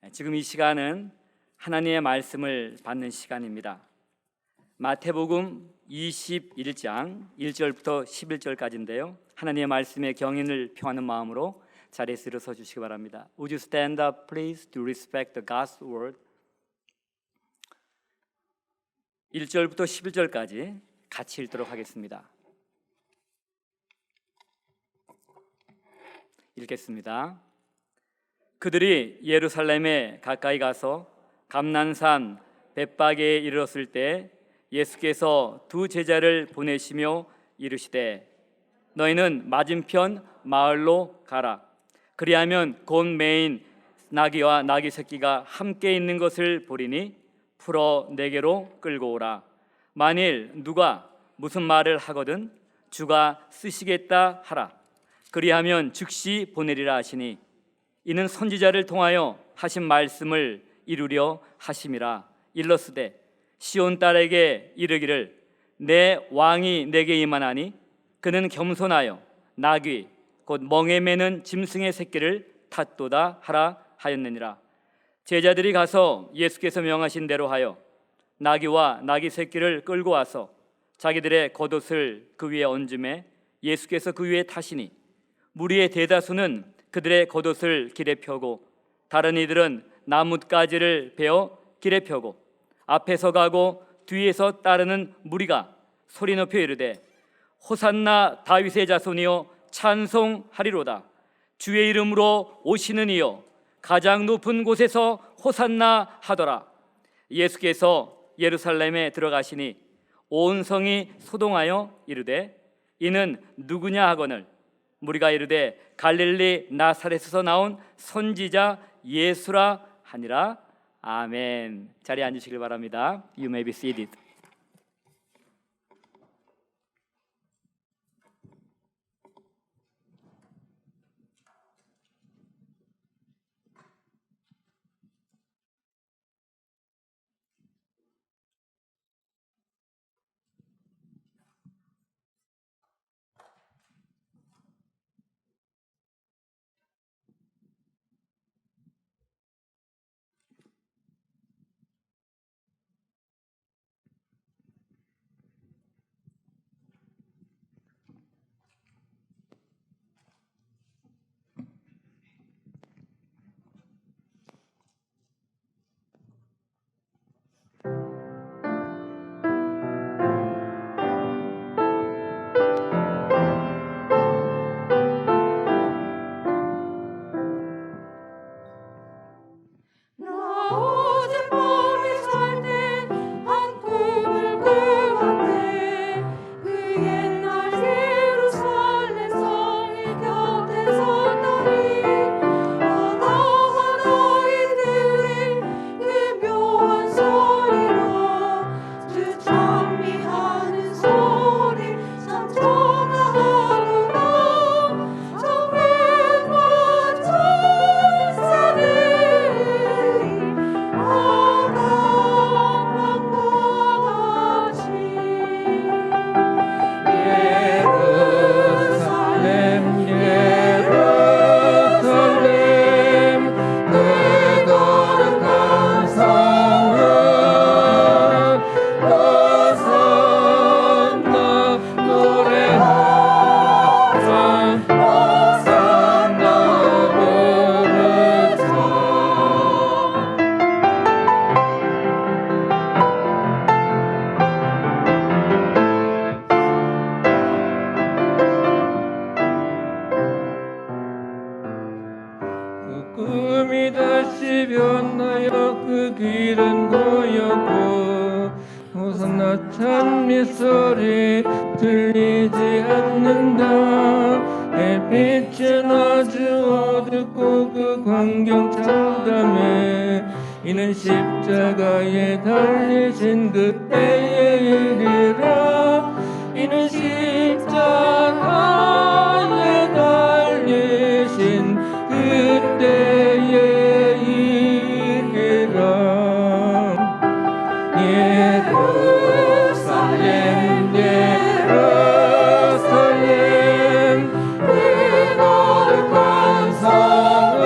지금 이 시간은 하나님의 말씀을 받는 시간입니다. 마태복음 21장 1절부터 11절까지인데요. 하나님의 말씀의 경인을 표하는 마음으로 자리에서 일어서 주시기 바랍니다. Would you stand up please to respect the God's word? 1절부터 11절까지 같이 읽도록 하겠습니다. 읽겠습니다. 그들이 예루살렘에 가까이 가서 감난산 벳바게에 이르렀을 때 예수께서 두 제자를 보내시며 이르시되 너희는 맞은편 마을로 가라. 그리하면 곧 매인 나귀와 나귀 새끼가 함께 있는 것을 보리니 풀어 내게로 끌고 오라. 만일 누가 무슨 말을 하거든 주가 쓰시겠다 하라. 그리하면 즉시 보내리라 하시니 이는 선지자를 통하여 하신 말씀을 이루려 하심이라. 일러스되 시온 딸에게 이르기를 내 왕이 내게 임하나니 그는 겸손하여 나귀 곧 멍에 매는 짐승의 새끼를 탔도다 하라 하였느니라. 제자들이 가서 예수께서 명하신 대로 하여 나귀와 나귀 새끼를 끌고 와서 자기들의 겉옷을 그 위에 얹음에 예수께서 그 위에 타시니 무리의 대다수는 그들의 겉옷을 길에 펴고 다른 이들은 나뭇가지를 베어 길에 펴고 앞에서 가고 뒤에서 따르는 무리가 소리 높여 이르되 호산나 다윗의 자손이여 찬송하리로다. 주의 이름으로 오시는 이여 가장 높은 곳에서 호산나 하더라. 예수께서 예루살렘에 들어가시니 온 성이 소동하여 이르되 이는 누구냐 하거늘 무리가 이르되 갈릴리 나사렛에서 나온 선지자 예수라 하니라. 아멘. 자리에 앉으시길 바랍니다. You may be seated. 꿈이 다시 변하여 그 길은 고였고 호산나 찬미 소리 들리지 않는다. 햇빛은 아주 어둡고 그 광경 참담해. 이는 십자가에 달리신 그때의 일이라. 이는 십자가에 달리신 그때의 일이라. 예루살렘 예루살렘 그 거룩한 성은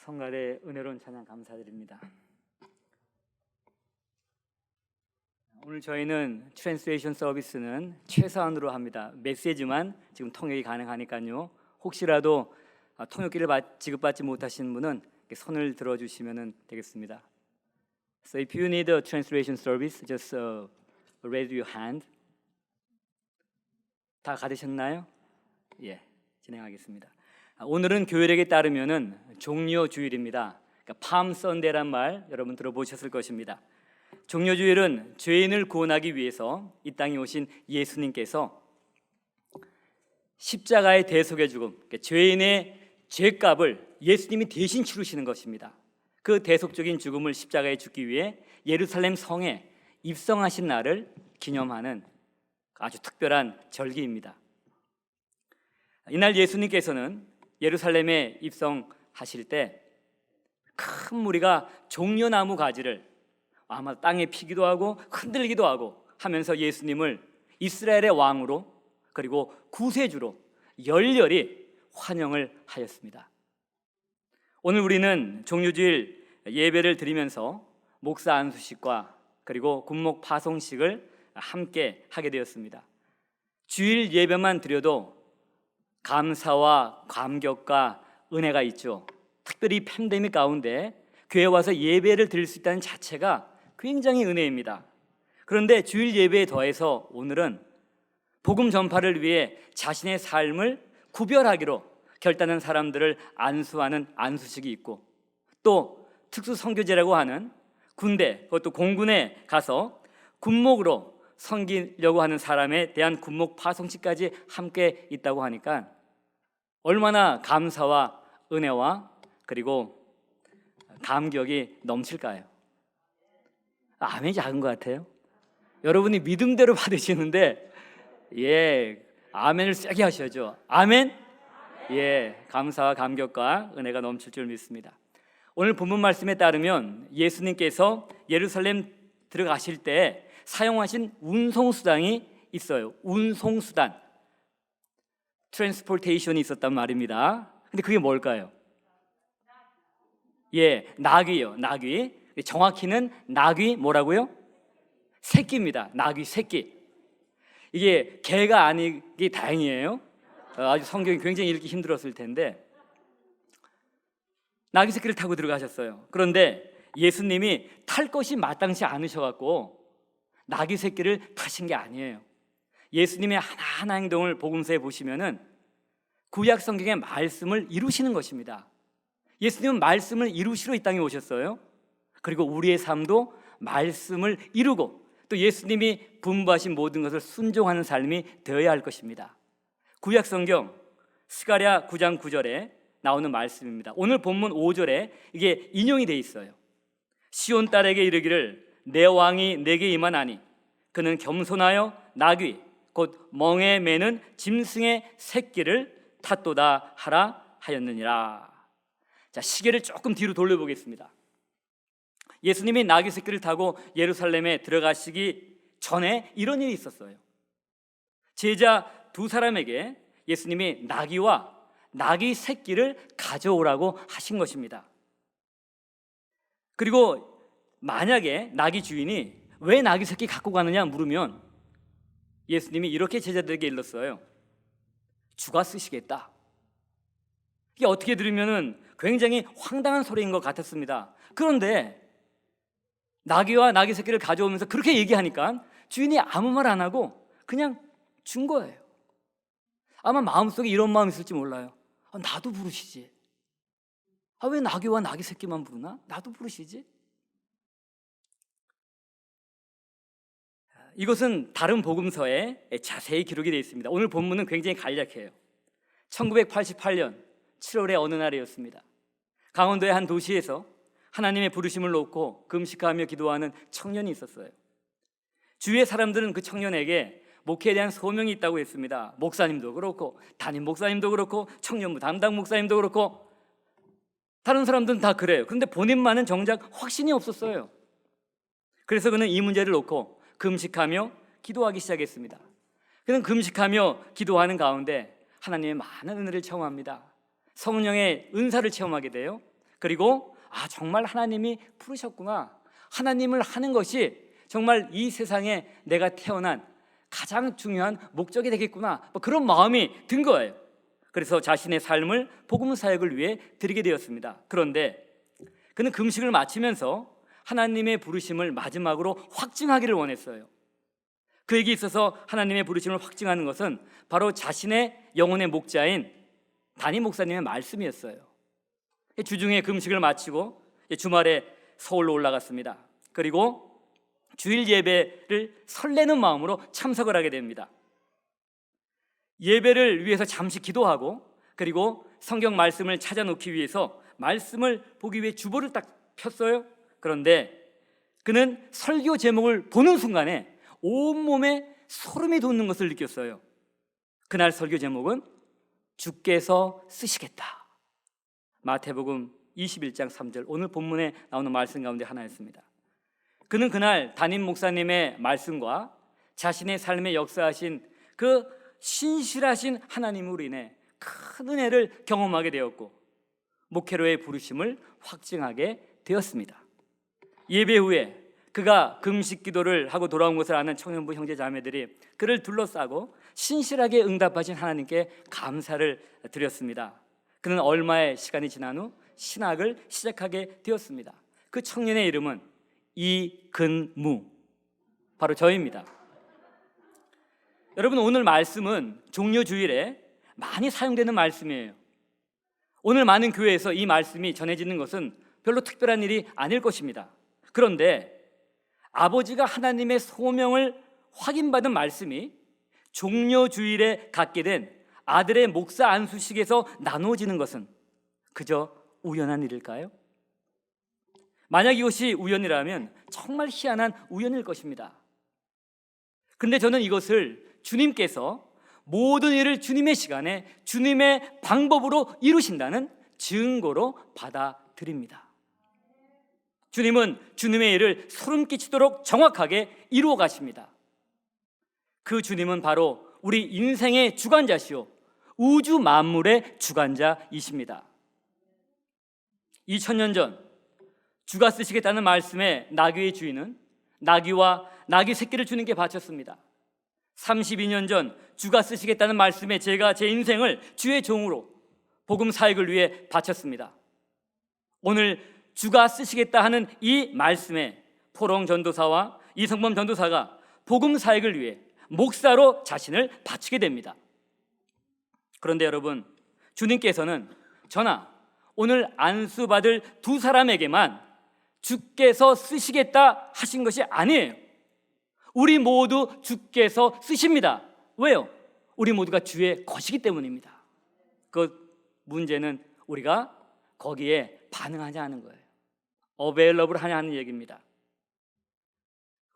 성갈의 은혜로운 찬양 감사드립니다. 오늘 저희는 트랜스레이션 서비스는 최소한으로 합니다. 메시지만 지금 통역이 가능하니까요. 혹시라도 통역기를 지급받지 못하시는 분은 손을 들어주시면 되겠습니다. So if you need a translation service, just raise your hand. 다 받으셨나요? 예, 진행하겠습니다. 오늘은 교회력에 따르면은 종려주일입니다. 그러니까 팜 선데란 말 여러분 들어보셨을 것입니다. 종려주일은 죄인을 구원하기 위해서 이 땅에 오신 예수님께서 십자가의 대속의 죽음, 그러니까 죄인의 죄값을 예수님이 대신 치르시는 것입니다. 그 대속적인 죽음을 십자가에 죽기 위해 예루살렘 성에 입성하신 날을 기념하는 아주 특별한 절기입니다. 이날 예수님께서는 예루살렘에 입성하실 때 큰 무리가 종려나무 가지를 아마 땅에 피기도 하고 흔들기도 하고 하면서 예수님을 이스라엘의 왕으로 그리고 구세주로 열렬히 환영을 하였습니다. 오늘 우리는 종려주일 예배를 드리면서 목사 안수식과 그리고 군목 파송식을 함께 하게 되었습니다. 주일 예배만 드려도 감사와 감격과 은혜가 있죠. 특별히 팬데믹 가운데 교회 와서 예배를 드릴 수 있다는 자체가 굉장히 은혜입니다. 그런데 주일 예배에 더해서 오늘은 복음 전파를 위해 자신의 삶을 구별하기로 결단한 사람들을 안수하는 안수식이 있고, 또 특수 선교제라고 하는 군대, 그것도 공군에 가서 군목으로 섬기려고 하는 사람에 대한 군목 파송식까지 함께 있다고 하니까 얼마나 감사와 은혜와 그리고 감격이 넘칠까요? 아멘이 작은 것 같아요. 여러분이 믿음대로 받으시는데 아멘을 세게 하셔야죠. 아멘? 감사와 감격과 은혜가 넘칠 줄 믿습니다. 오늘 본문 말씀에 따르면 예수님께서 예루살렘 들어가실 때 사용하신 운송수단이 있어요. 운송수단, 트랜스포테이션이 있었단 말입니다. 근데 그게 뭘까요? 나귀요. 나귀. 정확히는 나귀 뭐라고요? 새끼입니다. 나귀 새끼. 이게 개가 아니기 다행이에요. 아주 성경이 굉장히 읽기 힘들었을 텐데 나귀 새끼를 타고 들어가셨어요. 그런데 예수님이 탈 것이 마땅치 않으셔갖고 나귀 새끼를 타신 게 아니에요. 예수님의 하나하나 행동을 복음서에 보시면은 구약 성경의 말씀을 이루시는 것입니다. 예수님은 말씀을 이루시러 이 땅에 오셨어요. 그리고 우리의 삶도 말씀을 이루고 또 예수님이 분부하신 모든 것을 순종하는 삶이 되어야 할 것입니다. 구약 성경 스가랴 9장 9절에 나오는 말씀입니다. 오늘 본문 5절에 이게 인용이 돼 있어요. 시온 딸에게 이르기를 내 왕이 내게 임하나니 그는 겸손하여 나귀 곧 멍에 매는 짐승의 새끼를 탔도다 하라 하였느니라. 자, 시계를 조금 뒤로 돌려보겠습니다. 예수님이 나귀 새끼를 타고 예루살렘에 들어가시기 전에 이런 일이 있었어요. 제자 두 사람에게 예수님이 나귀와 나귀 새끼를 가져오라고 하신 것입니다. 그리고 만약에 나귀 주인이 왜 나귀 새끼 갖고 가느냐 물으면 예수님이 이렇게 제자들에게 일렀어요. 주가 쓰시겠다. 이게 어떻게 들으면 굉장히 황당한 소리인 것 같았습니다. 그런데 나귀와 나귀 새끼를 가져오면서 그렇게 얘기하니까 주인이 아무 말 안 하고 그냥 준 거예요. 아마 마음속에 이런 마음이 있을지 몰라요. 나도 부르시지. 왜 나귀와 나귀 새끼만 부르나? 나도 부르시지. 이것은 다른 복음서에 자세히 기록이 되어 있습니다. 오늘 본문은 굉장히 간략해요. 1988년 7월의 어느 날이었습니다. 강원도의 한 도시에서 하나님의 부르심을 놓고 금식하며 기도하는 청년이 있었어요. 주위의 사람들은 그 청년에게 목회에 대한 소명이 있다고 했습니다. 목사님도 그렇고 담임 목사님도 그렇고 청년부 담당 목사님도 그렇고 다른 사람들은 다 그래요. 그런데 본인만은 정작 확신이 없었어요. 그래서 그는 이 문제를 놓고 금식하며 기도하기 시작했습니다. 그는 금식하며 기도하는 가운데 하나님의 많은 은혜를 체험합니다. 성령의 은사를 체험하게 돼요. 그리고 정말 하나님이 부르셨구나, 하나님을 하는 것이 정말 이 세상에 내가 태어난 가장 중요한 목적이 되겠구나, 그런 마음이 든 거예요. 그래서 자신의 삶을 복음 사역을 위해 드리게 되었습니다. 그런데 그는 금식을 마치면서 하나님의 부르심을 마지막으로 확증하기를 원했어요. 그에게 있어서 하나님의 부르심을 확증하는 것은 바로 자신의 영혼의 목자인 담임 목사님의 말씀이었어요. 주중에 금식을 마치고 주말에 서울로 올라갔습니다. 그리고 주일 예배를 설레는 마음으로 참석을 하게 됩니다. 예배를 위해서 잠시 기도하고, 그리고 성경 말씀을 찾아놓기 위해서 말씀을 보기 위해 주보를 딱 폈어요. 그런데 그는 설교 제목을 보는 순간에 온몸에 소름이 돋는 것을 느꼈어요. 그날 설교 제목은 주께서 쓰시겠다, 마태복음 21장 3절, 오늘 본문에 나오는 말씀 가운데 하나였습니다. 그는 그날 담임 목사님의 말씀과 자신의 삶에 역사하신 그 신실하신 하나님으로 인해 큰 은혜를 경험하게 되었고, 목회로의 부르심을 확증하게 되었습니다. 예배 후에 그가 금식 기도를 하고 돌아온 것을 아는 청년부 형제 자매들이 그를 둘러싸고 신실하게 응답하신 하나님께 감사를 드렸습니다. 그는 얼마의 시간이 지난 후 신학을 시작하게 되었습니다. 그 청년의 이름은 이근무, 바로 저입니다. 여러분, 오늘 말씀은 종료주일에 많이 사용되는 말씀이에요. 오늘 많은 교회에서 이 말씀이 전해지는 것은 별로 특별한 일이 아닐 것입니다. 그런데 아버지가 하나님의 소명을 확인받은 말씀이 종료주일에 갖게 된 아들의 목사 안수식에서 나누어지는 것은 그저 우연한 일일까요? 만약 이것이 우연이라면 정말 희한한 우연일 것입니다. 그런데 저는 이것을 주님께서 모든 일을 주님의 시간에 주님의 방법으로 이루신다는 증거로 받아들입니다. 주님은 주님의 일을 소름 끼치도록 정확하게 이루어 가십니다. 그 주님은 바로 우리 인생의 주관자시오, 우주 만물의 주관자이십니다. 2000년 전 주가 쓰시겠다는 말씀에 나귀의 주인은 나귀와 나귀 새끼를 주님께 바쳤습니다. 32년 전 주가 쓰시겠다는 말씀에 제가 제 인생을 주의 종으로 복음 사역을 위해 바쳤습니다. 오늘 주가 쓰시겠다 하는 이 말씀에 포롱 전도사와 이성범 전도사가 복음 사역을 위해 목사로 자신을 바치게 됩니다. 그런데 여러분, 주님께서는 저나 오늘 안수받을 두 사람에게만 주께서 쓰시겠다 하신 것이 아니에요. 우리 모두 주께서 쓰십니다. 왜요? 우리 모두가 주의 것이기 때문입니다. 그 문제는 우리가 거기에 반응하지 않은 거예요. 어베일러블 하냐는 얘기입니다.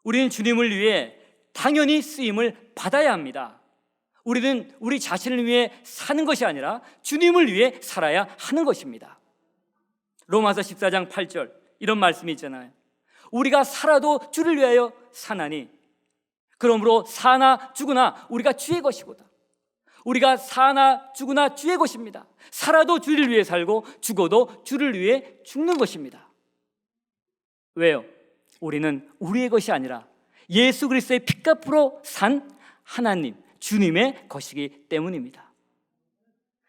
우리는 주님을 위해 당연히 쓰임을 받아야 합니다. 우리는 우리 자신을 위해 사는 것이 아니라 주님을 위해 살아야 하는 것입니다. 로마서 14장 8절 이런 말씀이 있잖아요. 우리가 살아도 주를 위하여 사나니 그러므로 사나 죽으나 우리가 주의 것이고다. 우리가 사나 죽으나 주의 것입니다. 살아도 주를 위해 살고 죽어도 주를 위해 죽는 것입니다. 왜요? 우리는 우리의 것이 아니라 예수 그리스도의 피값으로 산 하나님, 주님의 것이기 때문입니다.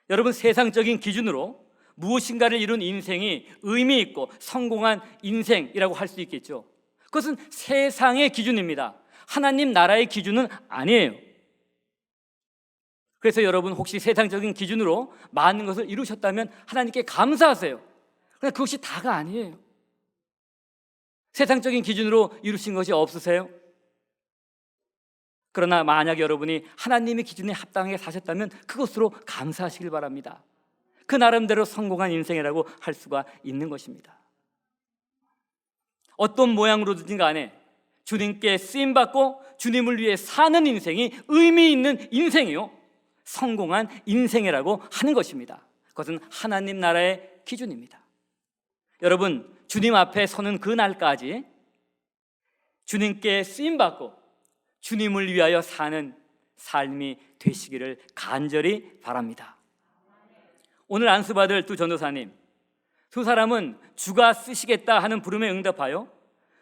여러분, 세상적인 기준으로 무엇인가를 이룬 인생이 의미 있고 성공한 인생이라고 할 수 있겠죠. 그것은 세상의 기준입니다. 하나님 나라의 기준은 아니에요. 그래서 여러분, 혹시 세상적인 기준으로 많은 것을 이루셨다면 하나님께 감사하세요. 그러나 그것이 다가 아니에요. 세상적인 기준으로 이루신 것이 없으세요? 그러나 만약 여러분이 하나님의 기준에 합당하게 사셨다면 그것으로 감사하시길 바랍니다. 그 나름대로 성공한 인생이라고 할 수가 있는 것입니다. 어떤 모양으로든지 간에 주님께 쓰임받고 주님을 위해 사는 인생이 의미 있는 인생이요, 성공한 인생이라고 하는 것입니다. 그것은 하나님 나라의 기준입니다. 여러분, 주님 앞에 서는 그 날까지 주님께 쓰임받고 주님을 위하여 사는 삶이 되시기를 간절히 바랍니다. 오늘 안수받을 두 전도사님, 두 사람은 주가 쓰시겠다 하는 부름에 응답하여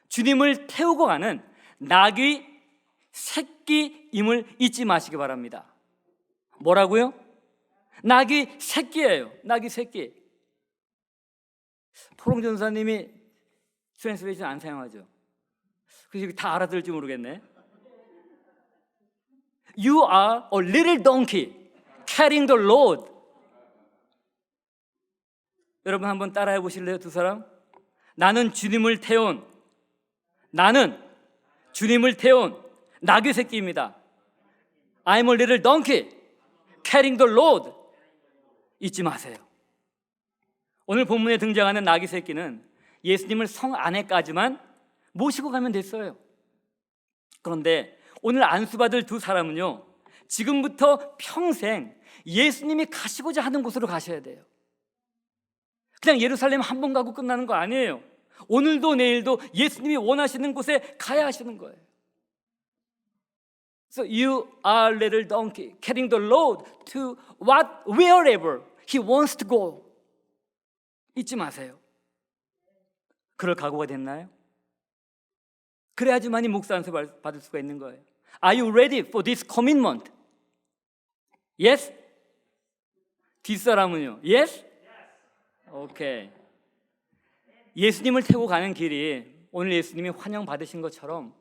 주님을 태우고 가는 낙의 새끼임을 잊지 마시기 바랍니다. 뭐라고요? 낙의 새끼예요. 낙의 새끼. 포롱 전사님이 트랜스레이션 안 사용하죠. 그래서 다 알아들을지 모르겠네. You are a little donkey carrying the load. 여러분 한번 따라해 보실래요? 두 사람? 나는 주님을 태운 낙의 새끼입니다. I'm a little donkey carrying the load. 잊지 마세요. 오늘 본문에 등장하는 낙의 새끼는 예수님을 성 안에까지만 모시고 가면 됐어요. 그런데 오늘 안수받을 두 사람은요, 지금부터 평생 예수님이 가시고자 하는 곳으로 가셔야 돼요. 그냥 예루살렘 한 번 가고 끝나는 거 아니에요. 오늘도 내일도 예수님이 원하시는 곳에 가야 하시는 거예요. So you are little donkey carrying the load to wherever he wants to go. 잊지 마세요. 그럴 각오가 됐나요? 그래야지만이 목사 안수 받을 수가 있는 거예요. Are you ready for this commitment? Yes? 뒷사람은요? Yes? 오케이. 예수님을 태우고 가는 길이 오늘 예수님이 환영받으신 것처럼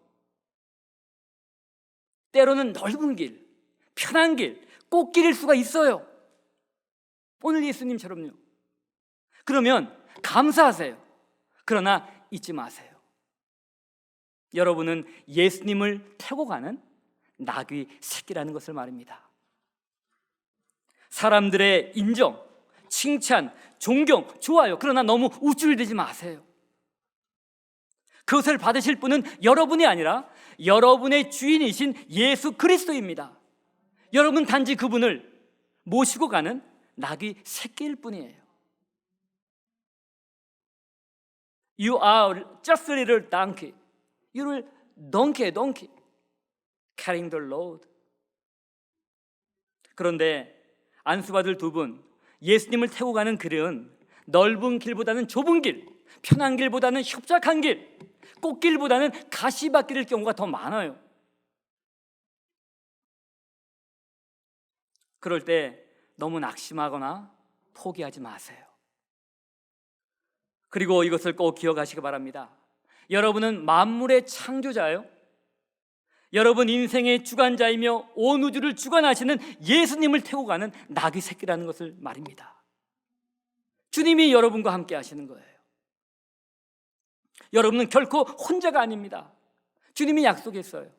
때로는 넓은 길, 편한 길, 꽃길일 수가 있어요. 오늘 예수님처럼요. 그러면 감사하세요. 그러나 잊지 마세요. 여러분은 예수님을 태우고 가는 낙의 새끼라는 것을 말입니다. 사람들의 인정, 칭찬, 존경, 좋아요. 그러나 너무 우쭐대지 마세요. 그것을 받으실 분은 여러분이 아니라 여러분의 주인이신 예수 그리스도입니다. 여러분 단지 그분을 모시고 가는 낙의 새끼일 뿐이에요. You are just a little donkey. You're donkey carrying the load. 그런데 안수받을 두 분, 예수님을 태우고 가는 길은 넓은 길보다는 좁은 길, 편한 길보다는 협착한 길, 꽃길보다는 가시밭길일 경우가 더 많아요. 그럴 때 너무 낙심하거나 포기하지 마세요. 그리고 이것을 꼭 기억하시기 바랍니다. 여러분은 만물의 창조자예요. 여러분 인생의 주관자이며 온 우주를 주관하시는 예수님을 태우고 가는 낙의 새끼라는 것을 말입니다. 주님이 여러분과 함께 하시는 거예요. 여러분은 결코 혼자가 아닙니다. 주님이 약속했어요.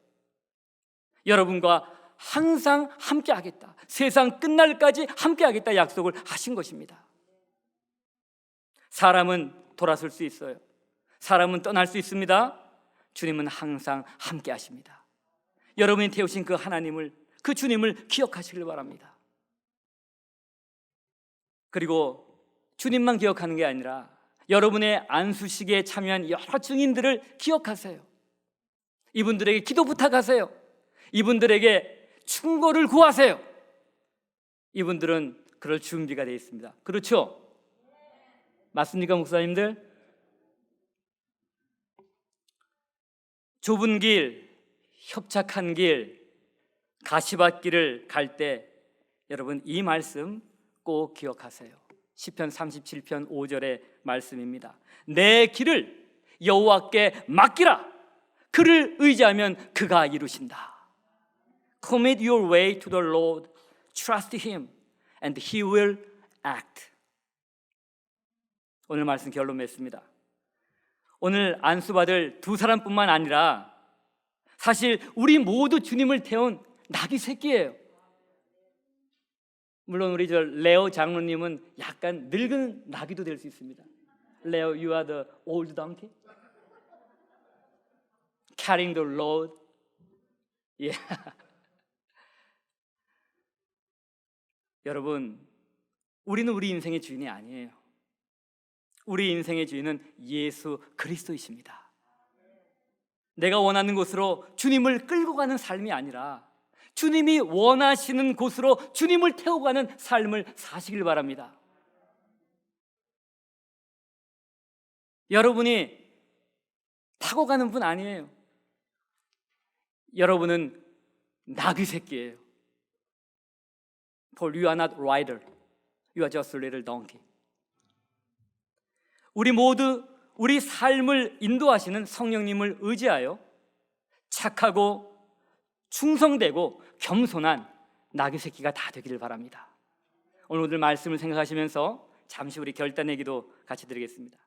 여러분과 항상 함께 하겠다. 세상 끝날까지 함께 하겠다 약속을 하신 것입니다. 사람은 돌아설 수 있어요. 사람은 떠날 수 있습니다. 주님은 항상 함께 하십니다. 여러분이 태우신 그 하나님을, 그 주님을 기억하시길 바랍니다. 그리고 주님만 기억하는 게 아니라 여러분의 안수식에 참여한 여러 증인들을 기억하세요. 이분들에게 기도 부탁하세요. 이분들에게 충고를 구하세요. 이분들은 그럴 준비가 되어 있습니다. 그렇죠? 맞습니까, 목사님들? 좁은 길, 협착한 길, 가시밭길을 갈 때 여러분 이 말씀 꼭 기억하세요. 시편 37편 5절의 말씀입니다. 내 길을 여호와께 맡기라. 그를 의지하면 그가 이루신다. Commit your way to the Lord. Trust Him and He will act. 오늘 말씀 결론 맺습니다. 오늘 안수받을 두 사람뿐만 아니라 사실 우리 모두 주님을 태운 낙의 새끼예요. 물론 우리 저 레오 장로님은 약간 늙은 낙이도 될 수 있습니다. 레오, you are the old donkey carrying the load. Yeah. 여러분, 우리는 우리 인생의 주인이 아니에요. 우리 인생의 주인은 예수 그리스도이십니다. 내가 원하는 곳으로 주님을 끌고 가는 삶이 아니라 주님이 원하시는 곳으로 주님을 태우고 가는 삶을 사시길 바랍니다. 여러분이 타고 가는 분 아니에요. 여러분은 나귀 새끼예요. For you are not rider, you are just a little donkey. 우리 모두 우리 삶을 인도하시는 성령님을 의지하여 착하고 충성되고 겸손한 나귀 새끼가 다 되기를 바랍니다. 오늘 말씀을 생각하시면서 잠시 우리 결단의 기도 같이 드리겠습니다.